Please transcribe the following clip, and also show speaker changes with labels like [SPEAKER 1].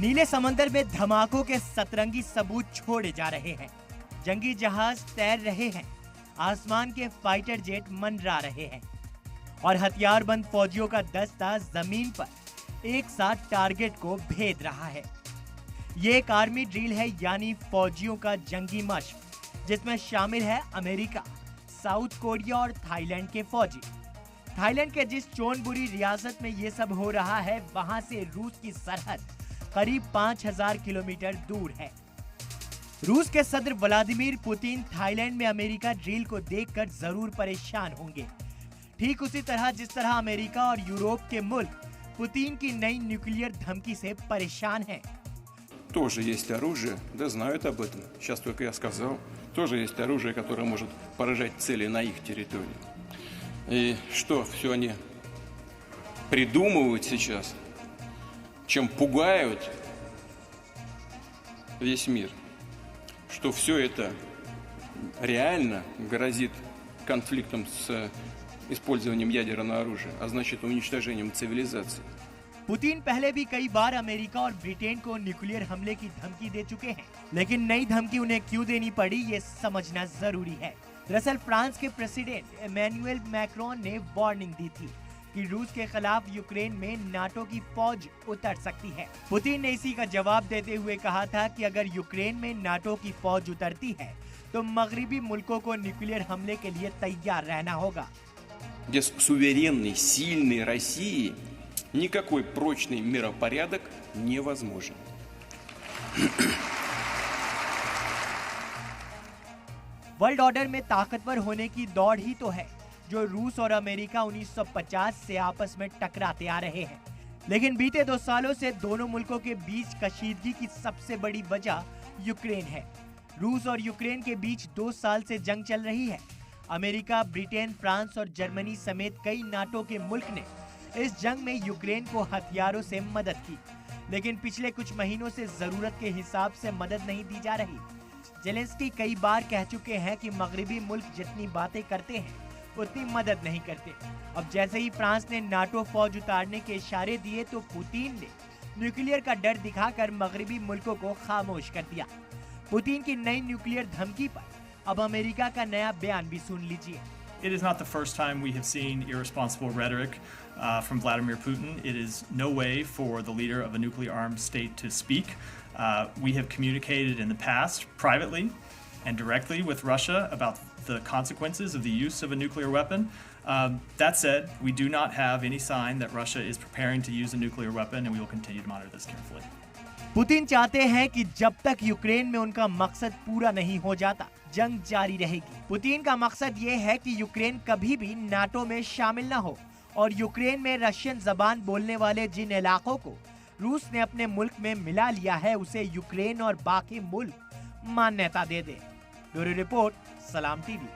[SPEAKER 1] नीले समंदर में धमाकों के सतरंगी सबूत छोड़े जा रहे हैं। जंगी जहाज तैर रहे हैं, आसमान के फाइटर जेट मंडरा रहे हैं और हथियारबंद फौजियों का दस्ता जमीन पर एक साथ टारगेट को भेद रहा है। ये एक आर्मी ड्रिल है, यानी फौजियों का जंगी मशक, जिसमें शामिल है अमेरिका, साउथ कोरिया और थाईलैंड के फौजी। थाईलैंड के जिस चोनबुरी रियासत में ये सब हो रहा है, वहां से रूस की सरहद करीब 5000 किलोमीटर दूर है। रूस के सदर व्लादिमीर पुतिन थाईलैंड में अमेरिका ड्रिल को देखकर जरूर परेशान होंगे, ठीक उसी तरह जिस तरह अमेरिका और यूरोप के मुल्क पुतिन की नई न्यूक्लियर धमकी से परेशान हैं।
[SPEAKER 2] Тоже есть оружие, да знают об этом. Сейчас только я сказал. Тоже есть оружие, которое может поражать цели на их территории. И что, все они придумывают сейчас, чем пугают весь мир, что все это реально грозит конфликтом с использованием ядерного оружия, а значит уничтожением цивилизации.
[SPEAKER 1] पुतिन पहले भी कई बार अमेरिका और ब्रिटेन को न्यूक्लियर हमले की धमकी दे चुके हैं, लेकिन नई धमकी उन्हें क्यों देनी पड़ी, ये समझना जरूरी है। दरअसल फ्रांस के प्रेसिडेंट इमैनुअल मैक्रोन ने वार्निंग दी थी कि रूस के खिलाफ यूक्रेन में नाटो की फौज उतर सकती है। पुतिन ने इसी का जवाब देते हुए कहा था कि अगर यूक्रेन में नाटो की फौज उतरती है तो मगरिबी मुल्कों को न्यूक्लियर हमले के लिए तैयार रहना होगा।
[SPEAKER 2] Где с суверенной, сильной Россией никакой прочный миропорядок невозможен.
[SPEAKER 1] वर्ल्ड ऑर्डर में ताकतवर होने की दौड़ ही तो है जो रूस और अमेरिका 1950 से आपस में टकराते आ रहे हैं। लेकिन बीते 2 सालों से दोनों मुल्कों के बीच कशीदगी की सबसे बड़ी वजह यूक्रेन है। रूस और यूक्रेन के बीच 2 साल से जंग चल रही है। अमेरिका, ब्रिटेन, फ्रांस और जर्मनी समेत कई नाटो के मुल्क ने इस जंग में यूक्रेन को हथियारों से मदद की, लेकिन पिछले कुछ महीनों से जरूरत के हिसाब से मदद नहीं दी जा रही। जेलेंस्की कई बार कह चुके हैं कि मगरिबी मुल्क जितनी बातें करते हैं उतनी मदद नहीं करते। अब जैसे ही फ्रांस ने नाटो फौज उतारने के इशारे दिए तो पुतिन ने न्यूक्लियर का डर दिखाकर मगरिबी मुल्कों को खामोश कर दिया। पुतिन की नई न्यूक्लियर धमकी पर अब अमेरिका का नया बयान भी सुन लीजिए।
[SPEAKER 3] It is not the first time we have seen irresponsible rhetoric from Vladimir Putin. It is no way for the leader of a nuclear-armed state to speak. We have communicated in the past privately and directly with Russia about the consequences of the use of a nuclear weapon. That said, we do not have any sign that Russia is preparing to use a nuclear weapon, and we will continue to monitor this carefully.
[SPEAKER 1] Putin चाहते हैं कि जब तक Ukraine में उनका मकसद पूरा नहीं हो जाता, जंग जारी रहेगी। पुतिन का मकसद ये है कि यूक्रेन कभी भी नाटो में शामिल न हो और यूक्रेन में रशियन जबान बोलने वाले जिन इलाकों को रूस ने अपने मुल्क में मिला लिया है, उसे यूक्रेन और बाकी मुल्क मान्यता दे दे। ब्यूरो रिपोर्ट, सलाम टीवी।